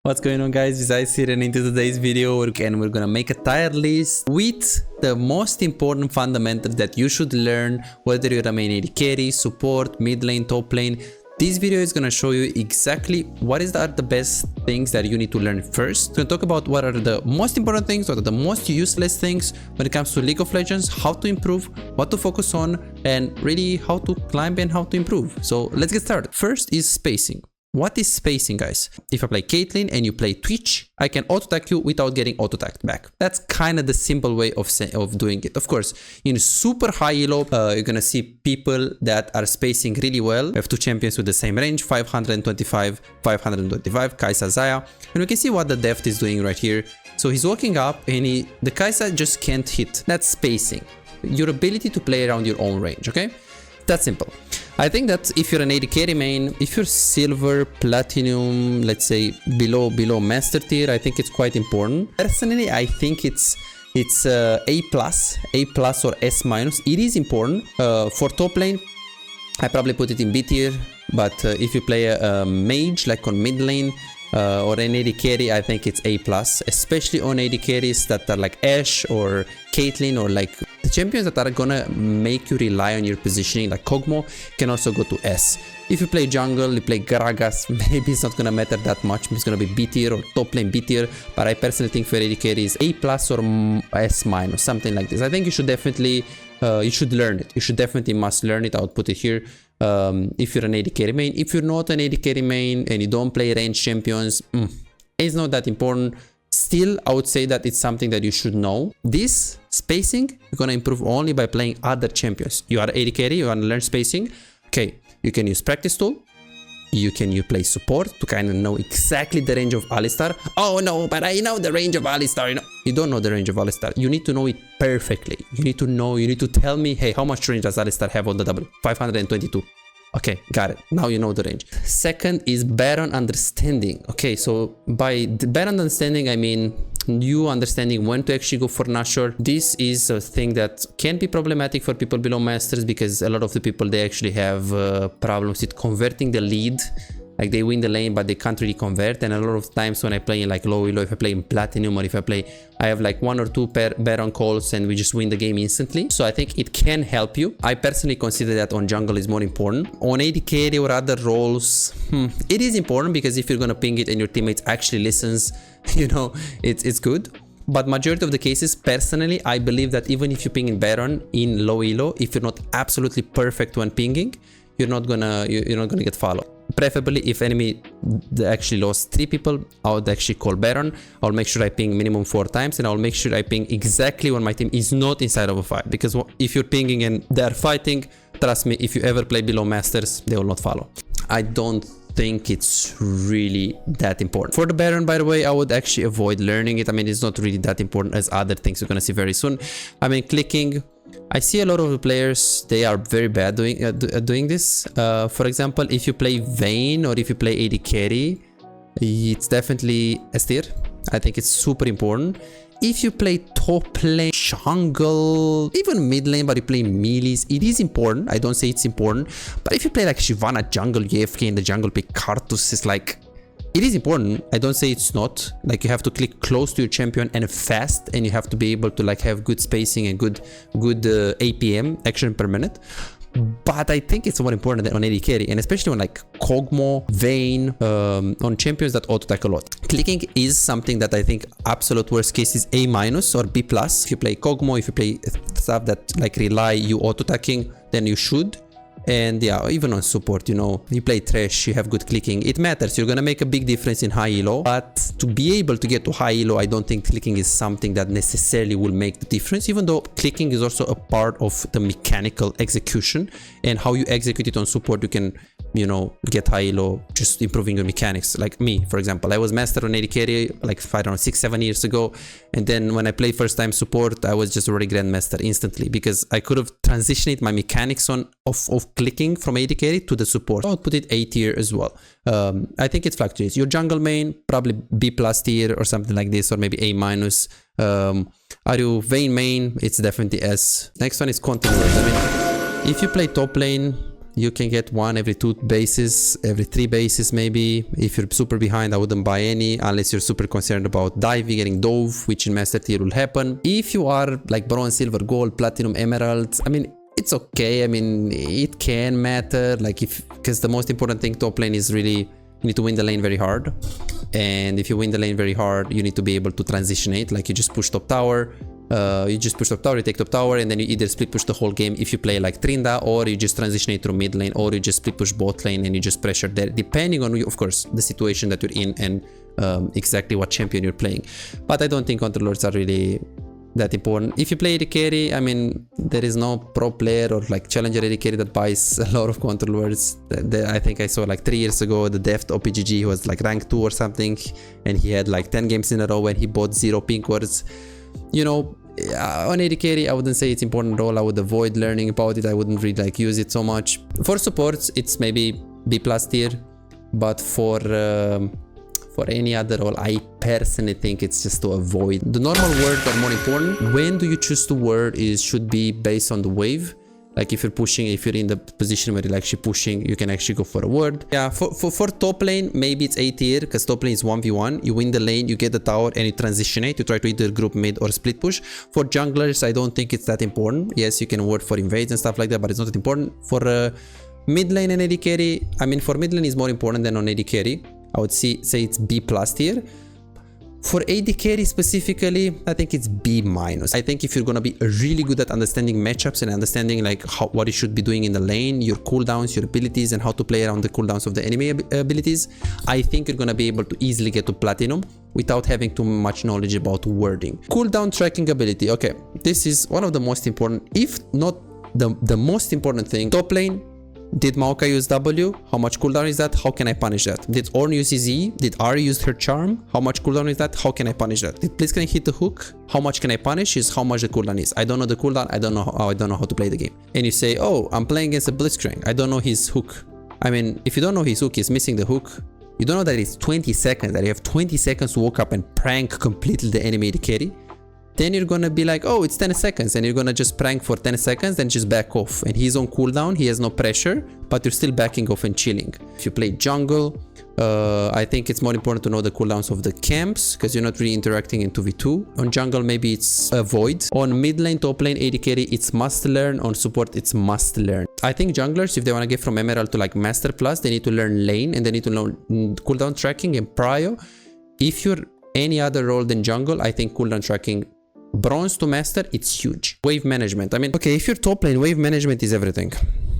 What's going on, guys? It's Ice here, and in today's video we're gonna make a tier list with the most important fundamentals that you should learn, whether you're a main AD carry, support, mid lane, top lane. This video is gonna show you exactly what are the best things that you need to learn first. We're gonna talk about what are the most important things, what are the most useless things when it comes to League of Legends, how to improve, what to focus on, and really how to climb and how to improve. So let's get started. First is spacing. What is spacing, guys? If I play Caitlyn and you play Twitch, I can auto-attack you without getting auto-attacked back. That's kind of the simple way of doing it. Of course, in super high elo, you're gonna see people that are spacing really well. We have two champions with the same range, 525, 525, Kai'Sa, Xayah. And we can see what the deft is doing right here. So he's walking up and the Kai'Sa just can't hit. That's spacing. Your ability to play around your own range, okay? That's simple. I think that if you're an AD carry main, if you're silver, platinum, let's say below master tier, I think it's quite important. Personally, I think it's A plus or S minus. It is important. For top lane, I probably put it in B tier, but if you play a mage like on mid lane or an AD carry, I think it's A plus, especially on AD carries that are like Ashe or Caitlyn, or like the champions that are gonna make you rely on your positioning like Kog'Maw can also go to S. If you play jungle, you play Gragas, maybe it's not gonna matter that much. It's gonna be B tier or top lane B tier, but I personally think for AD carry is A plus or S minus, something like this. I think you should definitely you should learn it. You should definitely must learn it. I'll put it here. If you're an AD carry main. If you're not an AD carry main and you don't play range champions, it's not that important. Still, I would say that it's something that you should know. This spacing, you're gonna improve only by playing other champions. You are AD carry, you wanna learn spacing. Okay, you can use practice tool. You play support to kind of know exactly the range of Alistar. Oh no, but I know the range of Alistar. You don't know the range of Alistar. You need to know it perfectly. You need to tell me, hey, how much range does Alistar have on the W? 522. Okay, got it. Now you know the range. Second is Baron understanding. Okay, so by the Baron understanding, I mean you understanding when to actually go for Nashor. This is a thing that can be problematic for people below masters, because a lot of the people, they actually have problems with converting the lead. Like they win the lane, but they can't really convert. And a lot of times when I play in like low elo, if I play in platinum, or if I have like one or two Baron calls and we just win the game instantly. So I think it can help you. I personally consider that on jungle is more important. On AD carry or other roles, it is important, because if you're gonna ping it and your teammates actually listens, you know, it's good. But majority of the cases, personally, I believe that even if you ping in Baron in low elo, if you're not absolutely perfect when pinging, you're not gonna get followed. Preferably, if enemy actually lost 3 people, I would actually call Baron. I'll make sure I ping minimum 4 times, and I'll make sure I ping exactly when my team is not inside of a fight. Because if you're pinging and they're fighting, trust me, if you ever play below masters, they will not follow. I don't think it's really that important. For the Baron, by the way, I would actually avoid learning it. I mean, it's not really that important as other things you're gonna see very soon. I mean, clicking, I see a lot of the players, they are very bad doing this. For example, if you play Vayne or if you play AD carry, it's definitely S tier. I think it's super important. If you play top lane, jungle, even mid lane, but you play melees, it is important. I don't say it's important, but if you play like Shyvana jungle, AFK in the jungle, pick Karthus, it's like, it is important. I don't say it's not. Like, you have to click close to your champion and fast, and you have to be able to like have good spacing and good APM, action per minute. But I think it's more important than on AD carry, and especially on like Kog'Maw, Vayne, on champions that auto-attack a lot. Clicking is something that I think absolute worst case is A minus or B plus. If you play Kog'Maw, if you play stuff that like rely you auto-attacking, then you should. And yeah, even on support, you know, you play Thresh, you have good clicking, it matters. You're gonna make a big difference in high elo, but to be able to get to high elo, I don't think clicking is something that necessarily will make the difference, even though clicking is also a part of the mechanical execution, and how you execute it on support, you can, you know, get high elo just improving your mechanics. Like me, for example, I was master on AD carry like, I don't know, 6-7 years ago, and then when I played first time support, I was just already grandmaster instantly, because I could have transitioned my mechanics of clicking from AD carry to the support. I would put it A tier as well. I think it fluctuates. Your jungle main, probably B plus tier or something like this, or maybe A minus. Are you Vayne main? It's definitely S. Next one is continuous. I mean, if you play top lane, You can get one every 2 bases, every 3 bases maybe. If you're super behind, I wouldn't buy any unless you're super concerned about diving, getting dove, which in master tier will happen. If you are like bronze, silver, gold, platinum, emerald, I mean, it's okay. I mean, it can matter, like because the most important thing top lane is really, you need to win the lane very hard. And if you win the lane very hard, you need to be able to transitionate, like you just push top tower, you take top tower, and then you either split push the whole game if you play like Trinda, or you just transitionate through mid lane, or you just split push bot lane and you just pressure there, depending on, of course, the situation that you're in and exactly what champion you're playing. But I don't think controllers are really that important. If you play AD carry, I mean, there is no pro player or like challenger AD carry that buys a lot of controllers. I think I saw like 3 years ago the Deft OPGG was like rank 2 or something, and he had like 10 games in a row when he bought 0 pink wards. You know, on AD carry, I wouldn't say it's important at all. I would avoid learning about it. I wouldn't really like use it so much. For supports, it's maybe B+ tier, but for any other role, I personally think it's just to avoid. The normal words are more important. When do you choose to word should be based on the wave. Like if you're pushing, if you're in the position where you're actually pushing, you can actually go for a word. Yeah, for top lane, maybe it's A tier, because top lane is 1v1. You win the lane, you get the tower, and you transitionate. You try to either group mid or split push. For junglers, I don't think it's that important. Yes, you can word for invades and stuff like that, but it's not that important. For mid lane and AD carry, I mean, for mid lane is more important than on AD carry. I would say it's B+ tier. For AD carry specifically, I think it's B-. I think if you're gonna be really good at understanding matchups and understanding like what you should be doing in the lane, your cooldowns, your abilities, and how to play around the cooldowns of the enemy abilities, I think you're gonna be able to easily get to platinum without having too much knowledge about wording. Cooldown tracking ability. Okay, this is one of the most important, if not the most important thing. Top lane, did Maokai use W? How much cooldown is that? How can I punish that? Did Ornn use his E? Did Ahri use her charm? How much cooldown is that? How can I punish that? Did Blitzcrank hit the hook? How much can I punish is how much the cooldown is. I don't know the cooldown. I don't know how to play the game. And you say, oh, I'm playing against a Blitzcrank. I don't know his hook. I mean, if you don't know his hook, he's missing the hook. You don't know that it's 20 seconds, that you have 20 seconds to walk up and prank completely the enemy AD carry. Then you're gonna be like, oh, it's 10 seconds, and you're gonna just prank for 10 seconds, then just back off. And he's on cooldown, he has no pressure, but you're still backing off and chilling. If you play jungle, I think it's more important to know the cooldowns of the camps, because you're not really interacting in 2v2. On jungle, maybe it's avoid. On mid lane, top lane, AD carry, it's must learn. On support, it's must learn. I think junglers, if they want to get from Emerald to like Master Plus, they need to learn lane, and they need to learn cooldown tracking and prio. If you're any other role than jungle, I think cooldown tracking, bronze to master, it's huge. Wave management, I mean, okay, if you're top lane, wave management is everything,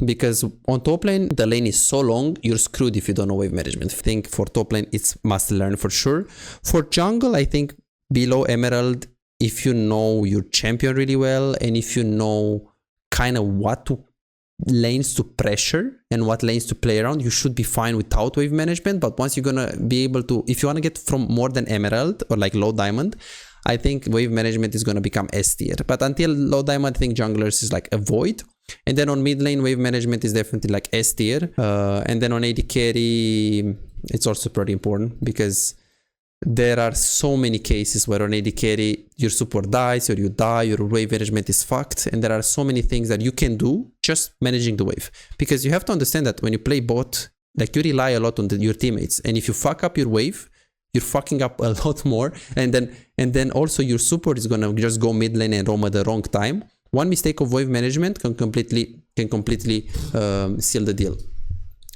because on top lane the lane is so long, you're screwed if you don't know wave management. I think for top lane it's must learn for sure. For jungle, I think below Emerald, if you know your champion really well, and if you know kind of what lanes to pressure and what lanes to play around, you should be fine without wave management. But once you're gonna be able to, if you want to get from more than Emerald or like low diamond, I think wave management is going to become S tier. But until low diamond, I think junglers is like avoid. And then on mid lane, wave management is definitely like S tier. And then on AD carry, it's also pretty important, because there are so many cases where on AD carry, your support dies, or you die, your wave management is fucked. And there are so many things that you can do just managing the wave. Because you have to understand that when you play bot, like you rely a lot on your teammates. And if you fuck up your wave, you're fucking up a lot more, and then also your support is gonna just go mid lane and roam at the wrong time. One mistake of wave management can completely seal the deal.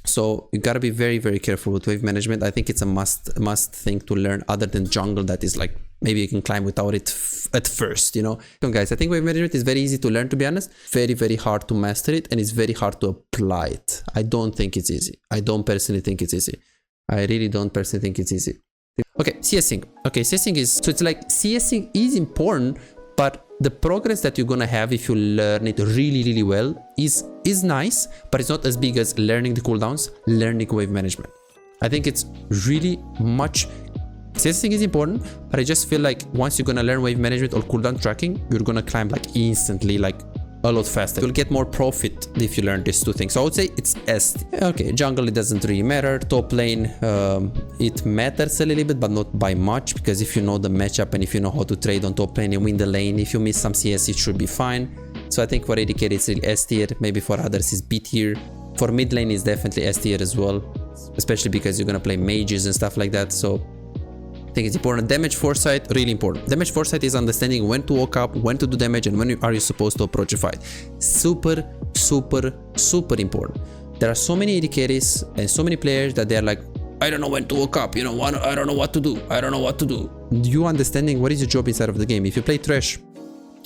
So you gotta be very, very careful with wave management. I think it's a must thing to learn, other than jungle, that is like maybe you can climb without it at first, you know. So guys, I think wave management is very easy to learn, to be honest. Very, very hard to master it, and it's very hard to apply it. I don't think it's easy. I don't personally think it's easy. I really don't personally think it's easy. Okay, CSing. Okay, CSing is, so it's like CSing is important, but the progress that you're gonna have if you learn it really, really well is nice, but it's not as big as learning the cooldowns, learning wave management. I think it's really much. CSing is important, but I just feel like once you're gonna learn wave management or cooldown tracking, you're gonna climb like instantly, like a lot faster. You'll get more profit if you learn these two things. So I would say it's S. Okay, jungle, it doesn't really matter. Top lane, it matters a little bit, but not by much, because if you know the matchup and if you know how to trade on top lane and win the lane, if you miss some CS, it should be fine. So I think for AD carry, it's really S tier. Maybe for others, it's B tier. For mid lane is definitely S tier as well, especially because you're gonna play mages and stuff like that. So I think it's important. Damage foresight, really important. Damage foresight is understanding when to walk up, when to do damage, and when are you supposed to approach a fight. Super important. There are so many AD carries and so many players that they're like, I don't know when to walk up, you know, I don't know what to do. I don't know what to do. You understanding what is your job inside of the game. If you play Thresh,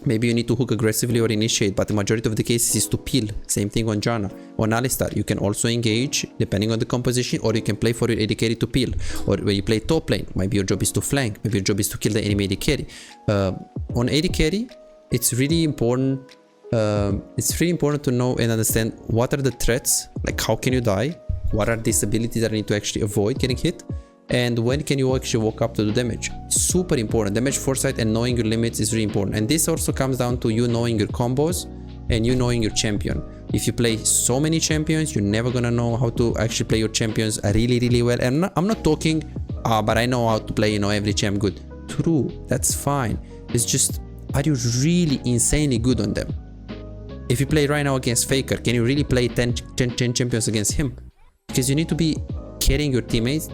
maybe you need to hook aggressively or initiate, but the majority of the cases is to peel. Same thing on Janna. On Alistar, you can also engage depending on the composition, or you can play for your AD carry to peel. Or when you play top lane, maybe your job is to flank, maybe your job is to kill the enemy AD carry. On AD carry, it's really important. It's really important to know and understand what are the threats, like how can you die, what are these abilities that I need to actually avoid getting hit, and when can you actually walk up to do damage. Super important. Damage foresight and knowing your limits is really important, and this also comes down to you knowing your combos and you knowing your champion. If you play so many champions, you're never gonna know how to actually play your champions really well. And I'm not talking but I know how to play, you know, every champ good. True, that's fine. It's just, are you really insanely good on them? If you play right now against Faker, can you really play 10 champions against him? Because you need to be carrying your teammates,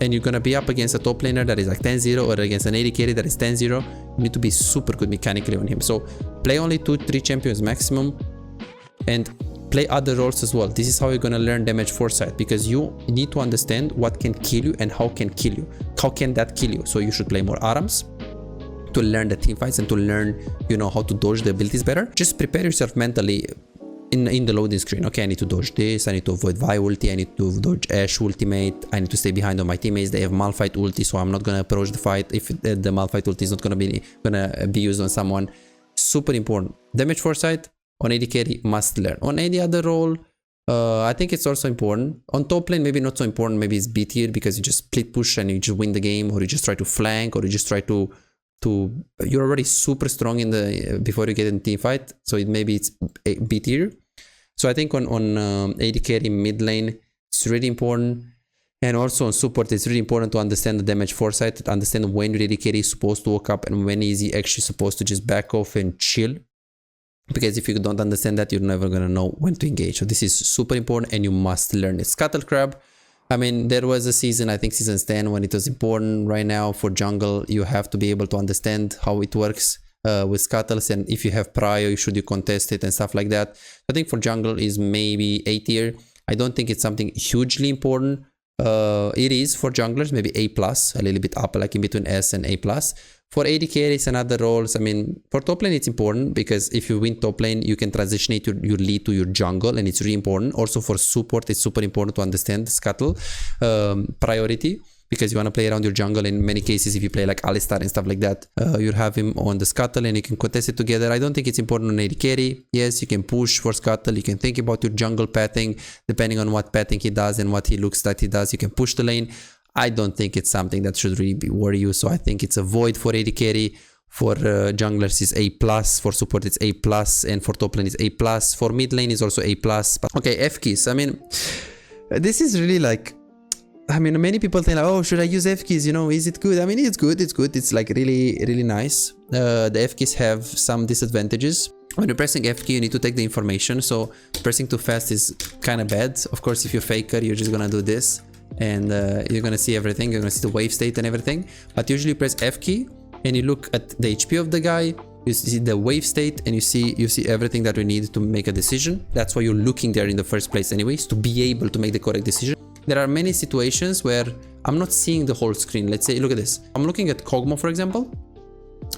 and you're gonna be up against a top laner that is like 10-0 or against an AD carry that is 10-0. You need to be super good mechanically on him. So play only 2-3 champions maximum and play other roles as well. This is how you're gonna learn damage foresight, because you need to understand what can kill you and how can kill you. How can that kill you? So you should play more ARAMs to learn the team fights and to learn, you know, how to dodge the abilities better. Just prepare yourself mentally in the loading screen. Okay, I need to dodge this, I need to avoid Vi ulti, I need to dodge Ashe ultimate, I need to stay behind on my teammates. They have Malphite ulti, so I'm not gonna approach the fight if the Malphite ulti is not gonna be used on someone. Super important. Damage foresight on AD carry, must learn. On any other role, I think it's also important. On top lane, maybe not so important. Maybe it's B tier because you just split push and you just win the game, or you just try to flank, or you just try to you're already super strong in the before you get in team fight, so maybe it's B tier. So I think on AD carry mid lane it's really important, and also on support it's really important to understand the damage foresight, to understand when your AD carry is supposed to walk up and when is he actually supposed to just back off and chill, because if you don't understand that, you're never gonna know when to engage. So this is super important and you must learn it. Scuttle Crab, I mean, there was a season, I think season 10, when it was important. Right now for jungle, you have to be able to understand how it works with scuttles, and if you have prior, should you contest it and stuff like that. I think for jungle is maybe A tier. I don't think it's something hugely important. It is for junglers, maybe A+, a little bit up, like in between S and A+. For AD carries and other roles, I mean, for top lane it's important, because if you win top lane, you can transitionate your lead to your jungle, and it's really important. Also for support, it's super important to understand the scuttle priority, because you want to play around your jungle. In many cases, if you play like Alistar and stuff like that, you have him on the scuttle and you can contest it together. I don't think it's important on AD carry. Yes, you can push for scuttle, you can think about your jungle pathing, depending on what pathing he does and what he looks that he does, you can push the lane. I don't think it's something that should really worry you, so I think it's a void for AD carry. For junglers is A+, for support it's A+, and for top lane is A+. For mid lane is also A+. But okay, F keys, I mean, this is really like, I mean, many people think like, oh, should I use F keys, you know, is it good? I mean, it's good, it's like really nice. The F keys have some disadvantages. When you're pressing F key, you need to take the information, so pressing too fast is kind of bad. Of course, if you're Faker, you're just gonna do this, and you're gonna see everything, you're gonna see the wave state and everything. But usually you press F key and you look at the HP of the guy, you see the wave state, and you see everything that we need to make a decision. That's why you're looking there in the first place anyways, to be able to make the correct decision. There are many situations where I'm not seeing the whole screen. Let's say, look at this, I'm looking at Kog'Maw for example,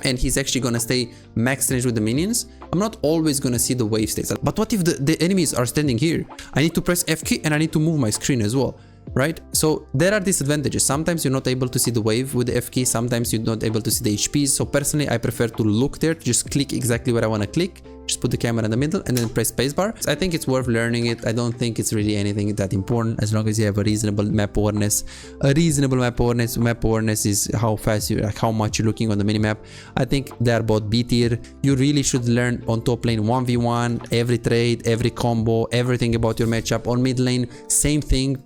and he's actually gonna stay max range with the minions. I'm not always gonna see the wave states. But what if the enemies are standing here? I need to press F key and I need to move my screen as well, right? So there are disadvantages. Sometimes you're not able to see the wave with the F key, sometimes you're not able to see the HPs. So personally, I prefer to look there, just click exactly where I want to click, just put the camera in the middle and then press spacebar. So I think it's worth learning it. I don't think it's really anything that important, as long as you have a reasonable map awareness. Map awareness is how fast you, like how much you're looking on the minimap. I think they're both B tier. You really should learn on top lane 1v1, every trade, every combo, everything about your matchup. On mid lane, same thing.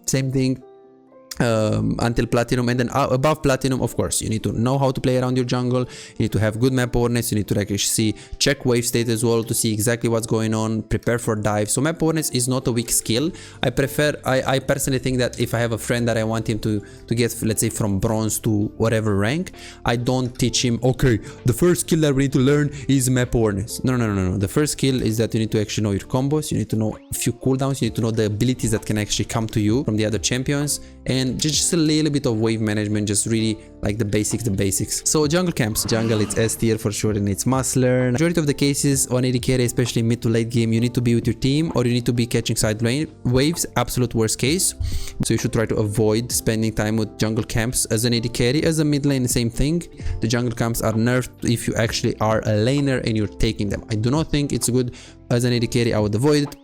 until platinum, and then above platinum, of course, you need to know how to play around your jungle. You need to have good map awareness. You need to actually check wave state as well to see exactly what's going on, prepare for dive. So map awareness is not a weak skill. I personally think that if I have a friend that I want him to get, let's say, from bronze to whatever rank, I don't teach him, okay, the first skill that we need to learn is map awareness. No. The first skill is that you need to actually know your combos. You need to know a few cooldowns. You need to know the abilities that can actually come to you from the other champions, and just a little bit of wave management, just really like the basics. So jungle camps, jungle, it's S tier for sure, and it's must learn. Majority of the cases on AD carry, especially mid to late game, you need to be with your team, or you need to be catching side lane waves, absolute worst case. So you should try to avoid spending time with jungle camps. As an AD carry, as a mid lane, the same thing. The jungle camps are nerfed if you actually are a laner and you're taking them. I do not think it's good. As an AD carry, I would avoid it.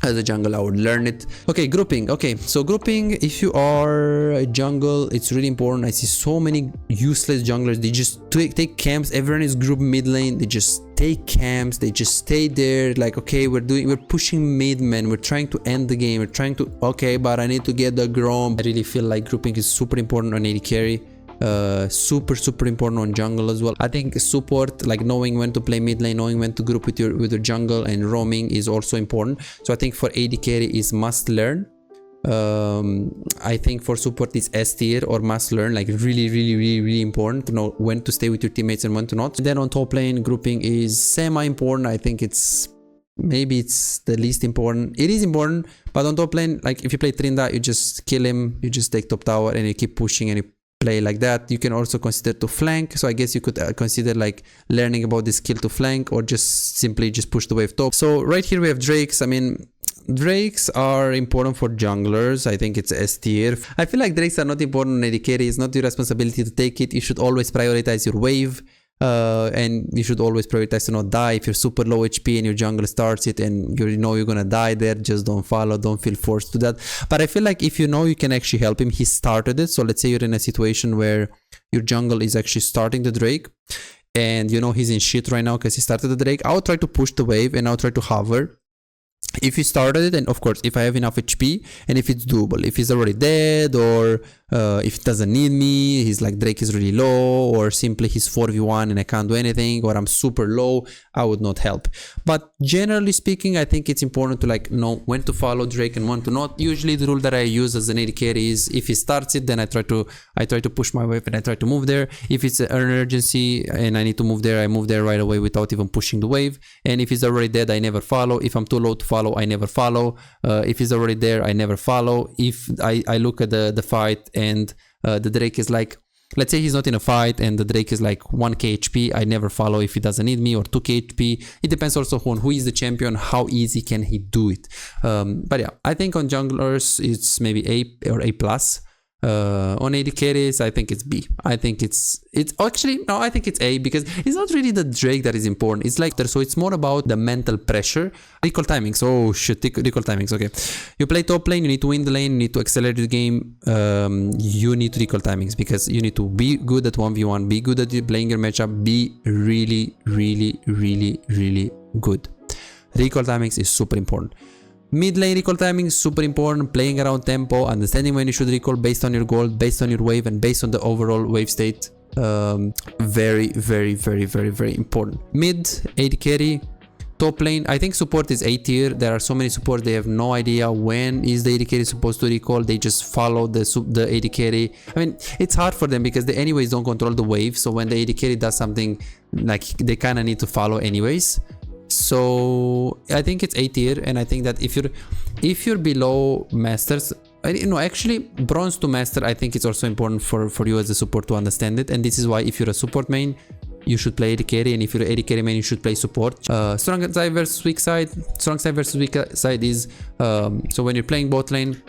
As a jungle, I would learn it. Okay, grouping. Okay, so grouping, if you are a jungle, it's really important. I see so many useless junglers. They just take camps. Everyone is group mid lane. They just take camps. They just stay there. Like, okay, we're pushing mid, man. We're trying to end the game. We're trying to, okay, but I need to get the Grom. I really feel like grouping is super important on AD carry. Super important on jungle as well. I think support, like knowing when to play mid lane, knowing when to group with your jungle, and roaming is also important. So I think for AD carry is must learn. I think for support it's S tier or must learn, like really important to know when to stay with your teammates and when to not. And then on top lane, grouping is semi important. I think maybe it's the least important. It is important, but on top lane, like if you play Trinda, you just kill him, you just take top tower and you keep pushing and you play like that. You can also consider to flank, so I guess you could consider like learning about this skill to flank, or just simply just push the wave top. So right here we have Drakes. I mean, Drakes are important for junglers. I think it's S tier. I feel like Drakes are not important on AD carry. It's not your responsibility to take it. You should always prioritize your wave. And you should always prioritize to not die. If you're super low HP and your jungle starts it and you know you're gonna die there, just don't follow, don't feel forced to that. But I feel like if you know you can actually help him, he started it. So let's say you're in a situation where your jungle is actually starting the Drake and you know he's in shit right now because he started the Drake. I'll try to push the wave and I'll try to hover. If he started it, and of course if I have enough HP and if it's doable, if he's already dead, or if he doesn't need me, he's like Drake is really low, or simply he's 4v1 and I can't do anything, or I'm super low, I would not help. But generally speaking, I think it's important to like know when to follow Drake and when to not. Usually the rule that I use as an AD carry is if he starts it, then I try to push my wave and I try to move there. If it's an emergency and I need to move there, I move there right away without even pushing the wave. And if he's already dead, I never follow. If I'm too low to follow, I never follow. If he's already there, I never follow. If I look at the fight and the Drake is like, let's say he's not in a fight and the Drake is like 1k HP, I never follow if he doesn't need me, or 2k HP. It depends also on who is the champion, how easy can he do it. But yeah, I think on junglers it's maybe A or A+. On AD carries, I think it's B. I think it's actually, no, I think it's A, because it's not really the Drake that is important. It's like, so it's more about the mental pressure. Recall timings. Oh shit, recall timings. Okay. You play top lane, you need to win the lane, you need to accelerate the game. You need to recall timings because you need to be good at 1v1, be good at playing your matchup, be really good. Recall timings is super important. Mid lane recall timing is super important, playing around tempo, understanding when you should recall based on your gold, based on your wave, and based on the overall wave state. Very important. Mid, AD carry. Top lane, I think support is A tier. There are so many supports, they have no idea when is the AD carry supposed to recall. They just follow the AD carry. I mean, it's hard for them because they anyways don't control the wave. So when the AD carry does something, like they kind of need to follow anyways. So I think it's A tier, and I think that if you're below masters, actually bronze to master, I think it's also important for you as a support to understand it. And this is why if you're a support main, you should play AD carry, and if you're an AD carry main, you should play support. Strong side versus weak side. Strong side versus weak side is so when you're playing bot lane,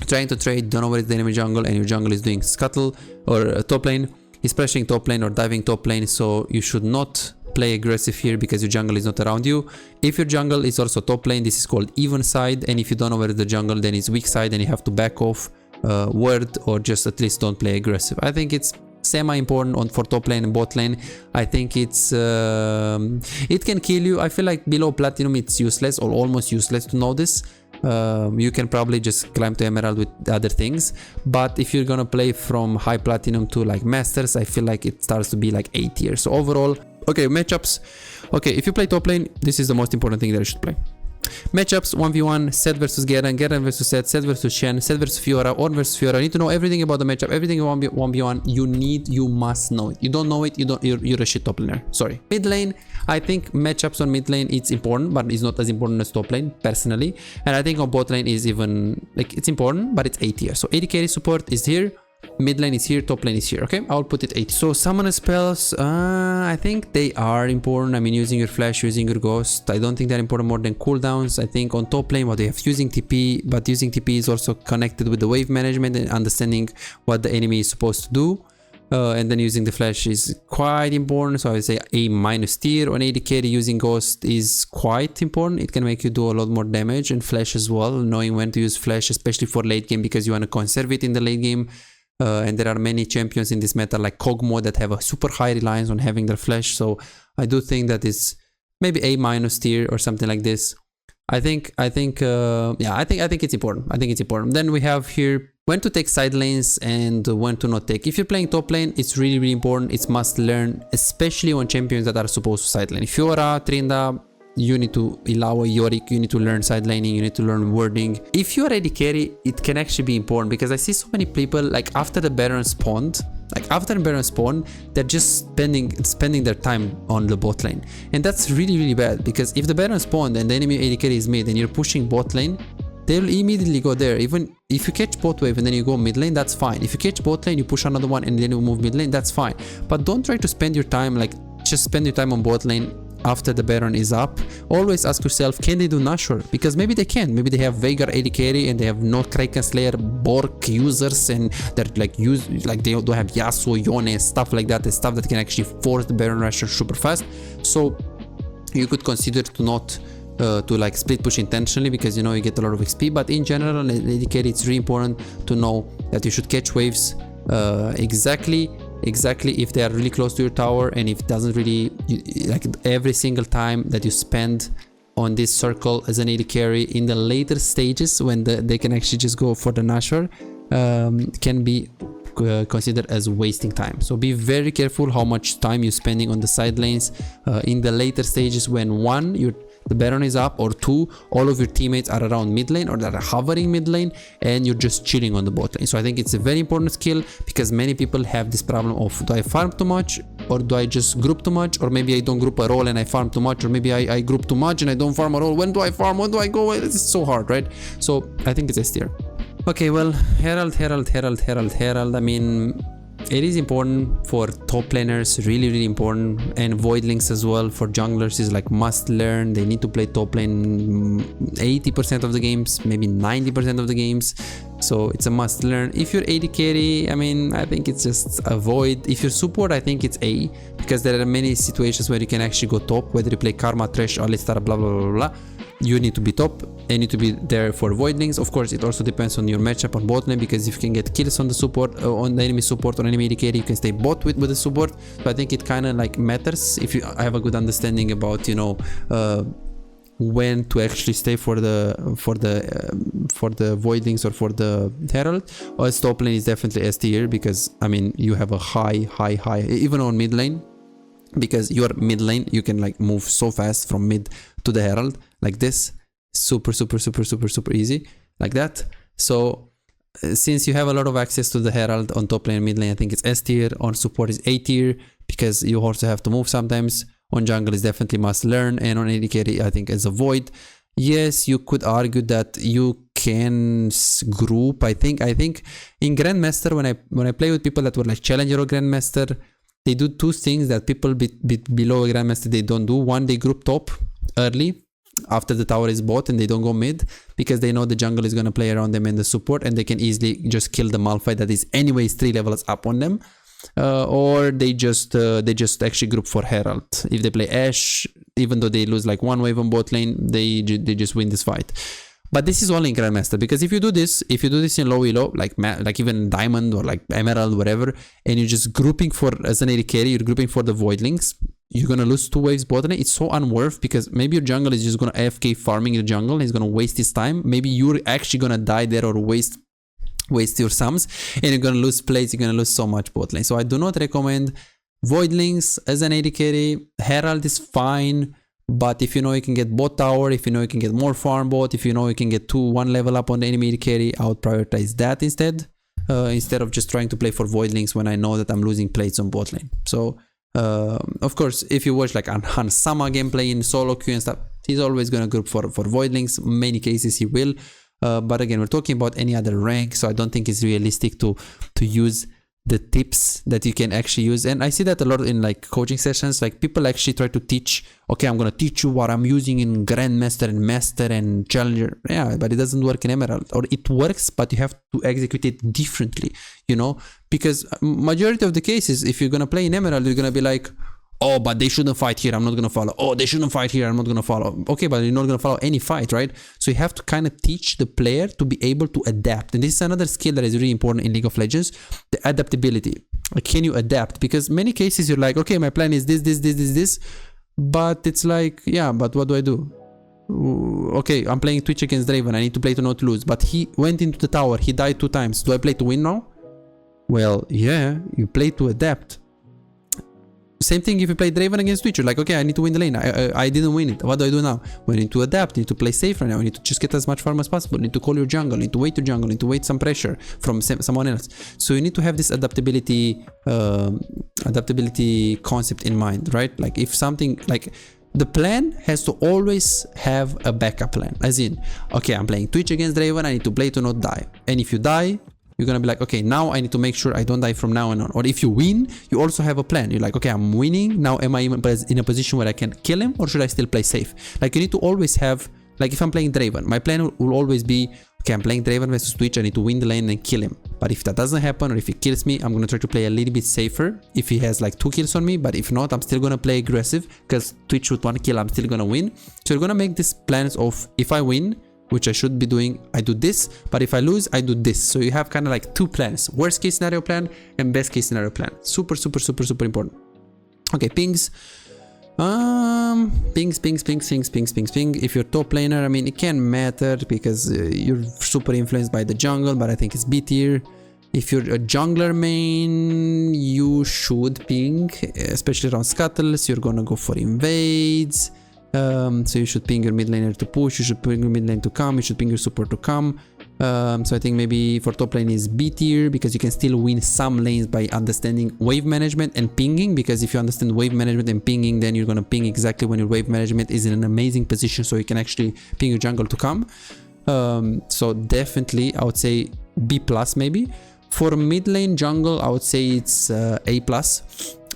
trying to trade, don't know where is the enemy jungle, and your jungle is doing scuttle, or top lane is pressuring top lane or diving top lane, so you should not play aggressive here because your jungle is not around you. If your jungle is also top lane, this is called even side, and if you don't know where is the jungle, then it's weak side and you have to back off word, or just at least don't play aggressive. I think it's semi-important for top lane and bot lane. I think it's it can kill you. I feel like below platinum it's useless or almost useless to know this. You can probably just climb to Emerald with other things, but if you're gonna play from high platinum to like masters, I feel like it starts to be like A tier. So overall, okay, matchups. Okay, if you play top lane, this is the most important thing that you should play. Matchups 1v1, Seth versus Garen, Garen versus Seth, Seth versus Shen, Seth versus Fiora, Ornn versus Fiora. You need to know everything about the matchup, everything 1v1. You must know it. You don't know it, you're a shit top laner. Sorry. Mid lane, I think matchups on mid lane it's important, but it's not as important as top lane personally. And I think on bot lane is even like it's important, but it's A tier. So AD carry support is here. Mid lane is here, top lane is here. Okay, I'll put it 80. So summoner spells, I think they are important. I mean, using your flash, using your ghost, I don't think they're important more than cooldowns. I think on top lane, what they have using TP, but using TP is also connected with the wave management and understanding what the enemy is supposed to do. And then using the flash is quite important, so I would say A- tier. On AD carry, using ghost is quite important. It can make you do a lot more damage, and flash as well, knowing when to use flash, especially for late game, because you want to conserve it in the late game. And there are many champions in this meta like Kog'Maw that have a super high reliance on having their flash, so I do think that is maybe A- tier or something like this. I think it's important. I think it's important. Then we have here when to take side lanes and when to not take. If you're playing top lane, it's really important. It's must learn, especially on champions that are supposed to side lane. If Fiora, Trinda, you need to allow a Yorick, you need to learn side laning, you need to learn warding. If you are AD carry, it can actually be important, because I see so many people like after the Baron spawned, they're just spending their time on the bot lane, and that's really bad, because if the Baron spawned and the enemy AD carry is mid and you're pushing bot lane, they'll immediately go there. Even if you catch bot wave and then you go mid lane, that's fine. If you catch bot lane, you push another one and then you move mid lane, that's fine. But don't try to spend your time just spend your time on bot lane after the Baron is up. Always ask yourself, can they do Nashor? Because maybe they can. Maybe they have Veigar AD carry and they have no Kraken Slayer Bork users, and they're like they don't have Yasuo, Yone, stuff like that, the stuff that can actually force the Baron Rusher super fast. So you could consider to not to like split push intentionally, because you know you get a lot of XP. But in general, AD carry, it's really important to know that you should catch waves exactly if they are really close to your tower, and if it doesn't really, like every single time that you spend on this circle as an AD carry in the later stages when they can actually just go for the Nashor, can be considered as wasting time. So be very careful how much time you're spending on the side lanes in the later stages, when the Baron is up, or two, all of your teammates are around mid lane or that are hovering mid lane, and you're just chilling on the bot lane. So I think it's a very important skill, because many people have this problem of, do I farm too much, or do I just group too much, or maybe I don't group at all and I farm too much, or maybe I group too much and I don't farm at all. When do I farm? When do I go? It's so hard, right? So I think it's S tier. Okay, well, Herald. I mean, it is important for top laners, really important, and voidlings as well. For junglers is like must learn. They need to play top lane 80% of the games, maybe 90% of the games, so it's a must learn. If you're AD carry, I mean, I think it's just avoid. If you're support, I think it's A, because there are many situations where you can actually go top, whether you play Karma, Thresh, Alistar, blah blah blah. You need to be top and you need to be there for voidlings. Of course, it also depends on your matchup on bot lane, because if you can get kills on the support, on the enemy support, on enemy AD carry, you can stay bot with the support. So I think it kind of like matters if you have a good understanding about, you know, when to actually stay for the voidlings or for the Herald. Or top lane is definitely S tier, because I mean you have a high even on mid lane, because your mid lane you can like move so fast from mid to the Herald like this, super easy like that. So since you have a lot of access to the Herald on top lane and mid lane, I think it's S tier. On support is A tier, because you also have to move sometimes. On jungle is definitely must learn, and on AD carry I think as a void. Yes, you could argue that you can group. I think in Grandmaster, when I play with people that were like Challenger or Grandmaster, they do two things that people below a Grandmaster they don't do. One, they group top early after the tower is bought, and they don't go mid, because they know the jungle is going to play around them and the support, and they can easily just kill the Malphite that is anyways 3 levels up on them. Or they just actually group for Herald. If they play Ashe, even though they lose like one wave on bot lane, they just win this fight. But this is only in Grandmaster, because if you do this in low elo, like even Diamond or like Emerald, whatever, and you're just grouping for, as an AD carry, you're grouping for the voidlings, you're gonna lose 2 waves bot lane. It's so unworth because maybe your jungle is just gonna AFK farming your jungle and he's gonna waste his time. Maybe you're actually gonna die there or waste your sums, and you're gonna lose plays, you're gonna lose so much bot lane. So I do not recommend Voidlings as an AD carry. Herald is fine, but if you know you can get bot tower, if you know you can get more farm bot, if you know you can get 1 level up on the enemy AD carry, I would prioritize that instead of just trying to play for Voidlings when I know that I'm losing plates on bot lane. So of course, if you watch like Hansama gameplay in SoloQ and stuff, he's always gonna go for Voidlings. In many cases he will, but again, we're talking about any other rank, so I don't think it's realistic to use the tips that you can actually use. And I see that a lot in like coaching sessions, like people actually try to teach, okay, I'm gonna teach you what I'm using in Grandmaster and Master and Challenger. Yeah, but it doesn't work in Emerald, or it works, but you have to execute it differently, you know, because majority of the cases, if you're gonna play in Emerald, you're gonna be like, oh, but they shouldn't fight here, I'm not gonna follow. Oh, they shouldn't fight here, I'm not gonna follow. Okay, but you're not gonna follow any fight, right? So you have to kind of teach the player to be able to adapt. And this is another skill that is really important in League of Legends, the adaptability. Like, can you adapt? Because many cases you're like, okay, my plan is this, but it's like, yeah, but what do I do? Okay, I'm playing Twitch against Draven, I need to play to not lose, but he went into the tower, he died 2 times. Do I play to win now? Well, yeah, you play to adapt. Same thing if you play Draven against Twitch, you're like, okay, I need to win the lane. I didn't win it. What do I do now? We need to adapt, you need to play safe right now, you need to just get as much farm as possible, you need to call your jungle, you need to wait your jungle, you need to wait some pressure from someone else. So you need to have this adaptability concept in mind, right? Like if something, like the plan has to always have a backup plan, as in, okay, I'm playing Twitch against Draven, I need to play to not die. And if you die, you're gonna be like, okay, now I need to make sure I don't die from now on. Or if you win, you also have a plan. You're like, okay, I'm winning. Now am I in a position where I can kill him, or should I still play safe? Like you need to always have, like if I'm playing Draven, my plan will always be, okay, I'm playing Draven versus Twitch, I need to win the lane and kill him. But if that doesn't happen, or if he kills me, I'm gonna try to play a little bit safer if he has like 2 kills on me. But if not, I'm still gonna play aggressive, because Twitch with 1 kill, I'm still gonna win. So you're gonna make these plans of, if I win, which I should be doing, I do this, but if I lose, I do this. So you have kind of like 2 plans, worst case scenario plan and best case scenario plan. Super important. Okay, pings. Pings. If you're top laner, I mean, it can matter because you're super influenced by the jungle, but I think it's B tier. If you're a jungler main, you should ping, especially around scuttles. You're gonna go for invades. So you should ping your mid laner to push, you should ping your mid lane to come, you should ping your support to come. So I think maybe for top lane is B tier, because you can still win some lanes by understanding wave management and pinging, because if you understand wave management and pinging, then you're gonna ping exactly when your wave management is in an amazing position, so you can actually ping your jungle to come. So definitely I would say B+ maybe. For mid lane jungle, I would say it's A+.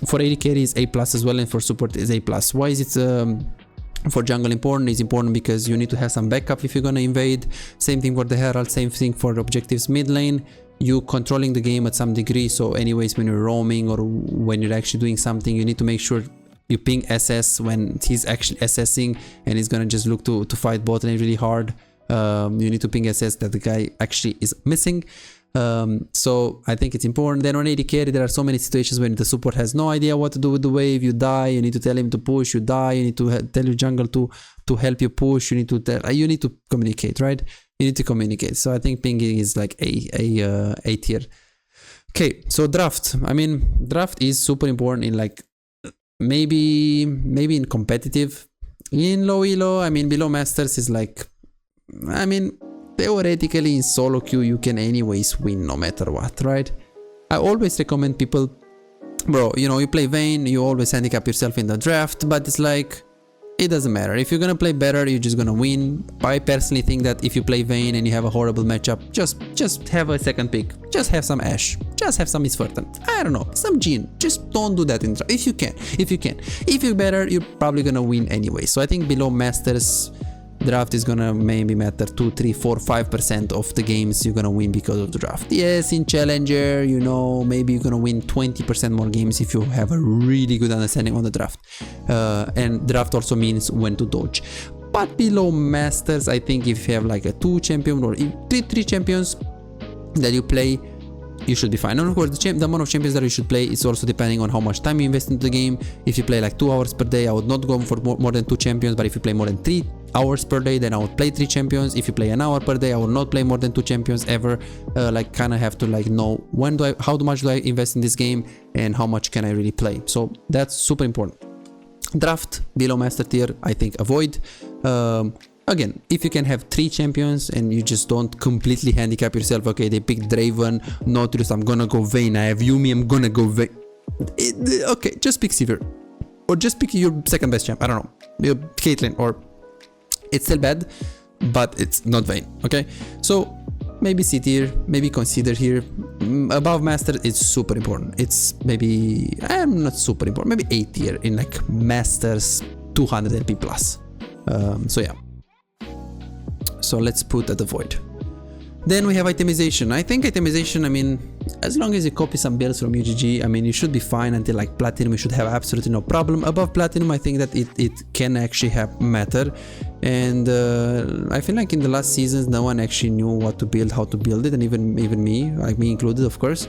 For AD carry is A+ as well, and for support is A+. Why is it for jungle important? It's important because you need to have some backup if you're gonna invade. Same thing for the Herald, same thing for objectives mid lane. You controlling the game at some degree, so anyways when you're roaming or when you're actually doing something, you need to make sure you ping SS when he's actually SSing and he's gonna just look to fight bot lane really hard. You need to ping SS that the guy actually is missing. So I think it's important. Then on AD carry, there are so many situations when the support has no idea what to do with the wave. You die, you need to tell him to push, you die, you need to tell your jungle to help you push, you need to communicate, right? You need to communicate. So I think pinging is like A tier. Okay, so draft. I mean, draft is super important in like maybe in competitive. In low elo, I mean below masters is like, I mean, theoretically in SoloQ you can anyways win no matter what, right? I always recommend people, bro, you know, you play Vayne, you always handicap yourself in the draft, but it's like, it doesn't matter. If you're gonna play better, you're just gonna win. I personally think that if you play Vayne and you have a horrible matchup, just have a second pick. Just have some Ashe. Just have some Miss Fortune. I don't know, some Jean. Just don't do that in draft. If you can. If you're better, you're probably gonna win anyway. So I think below masters, draft is gonna maybe matter 2, 3, 4, 5% of the games you're gonna win because of the draft. Yes, in challenger, you know, maybe you're gonna win 20% more games if you have a really good understanding on the draft. And draft also means when to dodge. But below masters, I think if you have like a 2 champion or 3 champions that you play, you should be fine. And of course, the amount of champions that you should play is also depending on how much time you invest into the game. If you play like 2 hours per day, I would not go for more than 2 champions, but if you play more than 3 hours per day, then I would play 3 champions. If you play an hour per day, I will not play more than 2 champions ever. Like kind of have to like know how much do I invest in this game and how much can I really play. So that's super important. Draft below master tier, I think avoid. Again, if you can have 3 champions and you just don't completely handicap yourself, okay, they picked Draven, Nautilus, I'm gonna go Vayne, I have Yumi, I'm gonna go Vayne. Okay, just pick Sivir. Or just pick your second best champ, I don't know, Caitlyn, or it's still bad, but it's not Vayne, okay? So maybe C tier, maybe consider here. Above master, it's super important. It's maybe, not super important, maybe A tier in like masters 200 LP plus. So yeah. So let's put at the void. Then we have itemization. I think itemization, I mean, as long as you copy some builds from UGG, I mean, you should be fine until like platinum. You should have absolutely no problem. Above platinum, I think that it can actually have matter. And I feel like in the last seasons, no one actually knew what to build, how to build it, and even me, like me included, of course.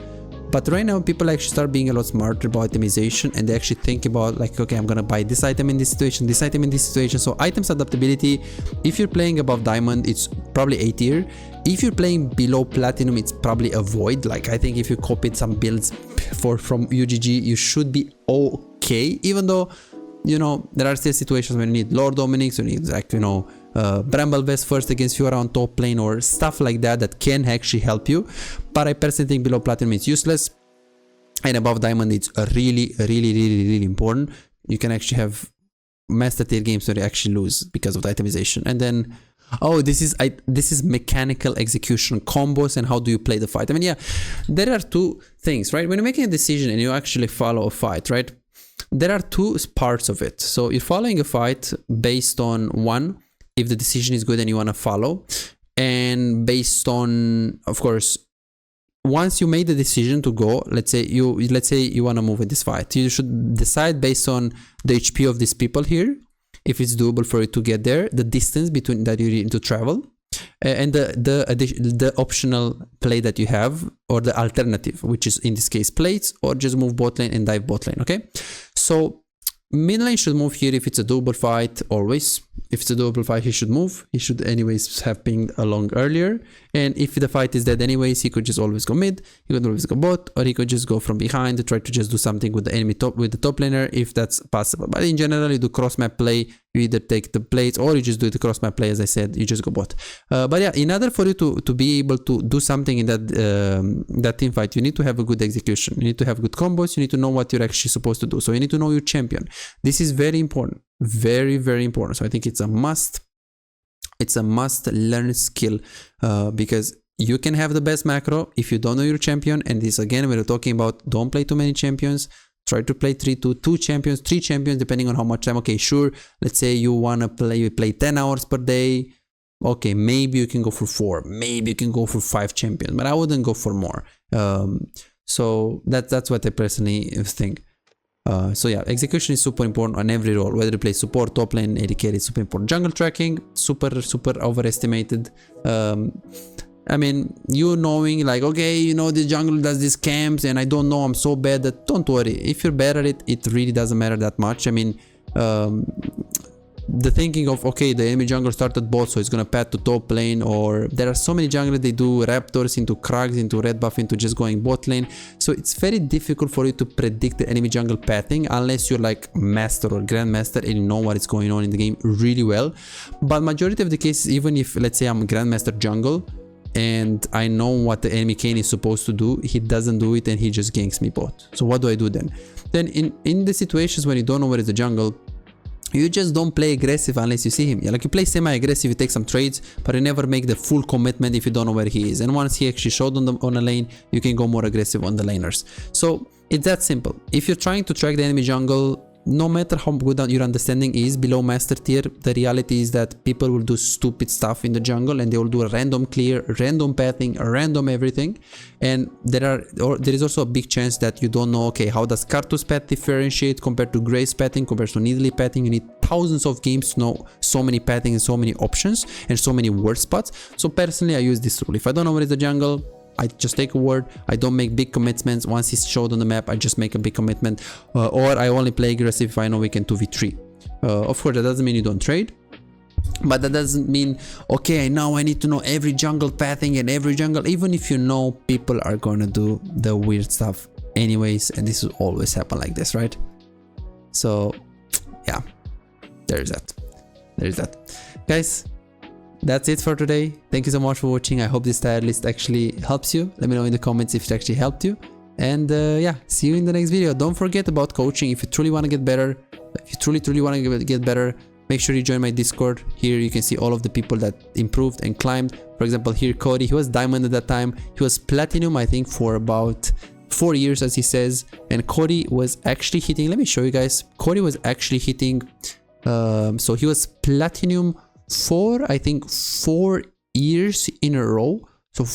But right now, people actually start being a lot smarter about itemization, and they actually think about like, okay, I'm gonna buy this item in this situation, this item in this situation. So items adaptability, if you're playing above diamond, it's probably A tier. If you're playing below platinum, it's probably avoid. Like I think if you copied some builds from UGG, you should be okay, even though, you know, there are still situations when you need Lord Dominix, you need like, you know, Bramble Vest first against Fiora on top lane or stuff like that can actually help you. But I personally think below platinum it's useless, and above diamond it's really important. You can actually have master tier games where you actually lose because of the itemization. And then, oh, this is mechanical execution, combos, and how do you play the fight. I mean, yeah, there are 2 things, right? When you're making a decision and you actually follow a fight, right, there are 2 parts of it. So you're following a fight based on, one, if the decision is good and you want to follow, and based on, of course, once you made the decision to go, let's say you want to move in this fight, you should decide based on the HP of these people here, if it's doable for you to get there, the distance between that you need to travel, and the optional play that you have, or the alternative, which is in this case plates, or just move bot lane and dive bot lane. Okay, so mid lane should move here if it's a doable fight, always. If it's a doable fight, he should move. He should anyways have pinged along earlier. And if the fight is dead anyways, he could just always go mid, he could always go bot, or he could just go from behind to try to just do something with the enemy with the top laner, if that's possible. But in general, you do cross map play, you either take the plates or you just do the cross map play, as I said, you just go bot. But yeah, in order for you to be able to do something in that team fight, you need to have a good execution. You need to have good combos. You need to know what you're actually supposed to do. So you need to know your champion. This is very important. Very important. So I think it's a must learn skill, because you can have the best macro if you don't know your champion. And this, again, we're talking about, don't play too many champions. Try to play 2 champions, 3 champions, depending on how much time. Okay, sure, let's say you want to play 10 hours per day. Okay, maybe you can go for 4, maybe you can go for 5 champions, but I wouldn't go for more. So that's what I personally think. So yeah, execution is super important on every role, whether you play support, top lane, AD carry, it's super important. Jungle tracking, super overestimated. I mean, you knowing like, okay, you know, the jungle does these camps and I don't know, I'm so bad that, don't worry. If you're bad at it, it really doesn't matter that much. I mean, the thinking of, okay, the enemy jungle started bot, so it's gonna path to top lane, or there are so many junglers, they do raptors into Krugs, into red buff, into just going bot lane. So it's very difficult for you to predict the enemy jungle pathing unless you're like master or grandmaster and you know what is going on in the game really well. But majority of the cases, even if, let's say, I'm grandmaster jungle and I know what the enemy Kayn is supposed to do, he doesn't do it and he just ganks me bot. So what do I do then? Then in the situations when you don't know where is the jungle, you just don't play aggressive unless you see him. Yeah, like you play semi-aggressive, you take some trades, but you never make the full commitment if you don't know where he is. And once he actually showed on a lane, you can go more aggressive on the laners. So it's that simple. If you're trying to track the enemy jungle, no matter how good your understanding is below master tier, the reality is that people will do stupid stuff in the jungle and they will do a random clear, random pathing, random everything. And there is also a big chance that you don't know, okay, how does Karthus path differentiate compared to Grace pathing, compared to Nidalee pathing. You need thousands of games to know so many pathing and so many options and so many word spots. So personally, I use this rule. If I don't know where is the jungle, I just take a word. I don't make big commitments. Once he's showed on the map, I just make a big commitment, or I only play aggressive if I know we can 2v3. Of course, that doesn't mean you don't trade, but that doesn't mean, okay, now I need to know every jungle pathing and every jungle, even if you know people are gonna do the weird stuff anyways, and this will always happen like this, right? So yeah, there's that. Guys, that's it for today. Thank you so much for watching. I hope this tier list actually helps you. Let me know in the comments if it actually helped you. And yeah, see you in the next video. Don't forget about coaching. If you truly want to get better, if you truly want to get better, make sure you join my Discord. Here you can see all of the people that improved and climbed. For example, here Cody, he was diamond at that time. He was platinum, I think, for about 4 years, as he says. And Cody was actually hitting, let me show you guys. Cody was actually hitting, so he was platinum for, I think, 4 years in a row. So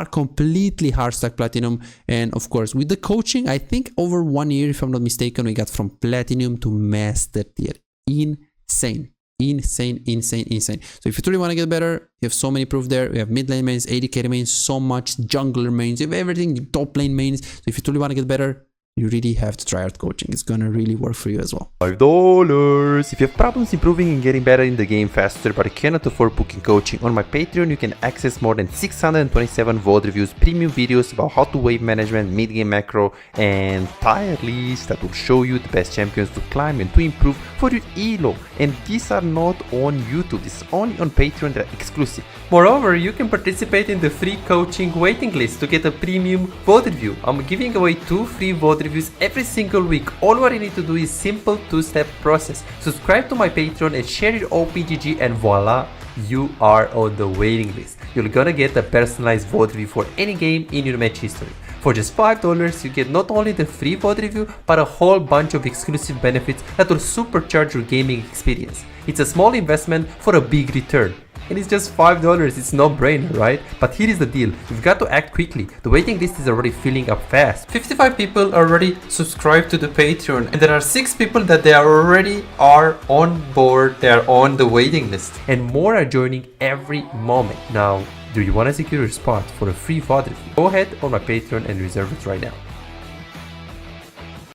completely hard stack platinum. And of course, with the coaching, I think over 1 year, if I'm not mistaken, we got from platinum to master tier. Insane. So if you truly want to get better, you have so many proof there. We have mid lane mains, AD carry mains, so much jungler mains, you have everything, top lane mains. So if you truly want to get better, you really have to try hard coaching. It's gonna really work for you as well. $5. If you have problems improving and getting better in the game faster but cannot afford booking coaching, on my Patreon you can access more than 627 VOD reviews, premium videos about how to wave management, mid-game macro, and tier lists that will show you the best champions to climb and to improve for your elo. And these are not on YouTube, this is only on Patreon, they're exclusive. Moreover, you can participate in the free coaching waiting list to get a premium VOD review. I'm giving away 2 free VOD reviews every single week. All what you need to do is simple 2-step process. Subscribe to my Patreon and share your OPGG, and voila, you are on the waiting list. You're gonna get a personalized VOD review for any game in your match history. For just $5, you get not only the free VOD review, but a whole bunch of exclusive benefits that will supercharge your gaming experience. It's a small investment for a big return. And it's just $5, it's no brainer, right? But here is the deal, you've got to act quickly. The waiting list is already filling up fast. 55 people already subscribed to the Patreon, and there are 6 people that they already are on board, they are on the waiting list. And more are joining every moment. Now, do you want to secure your spot for a free VOD review? Go ahead on my Patreon and reserve it right now.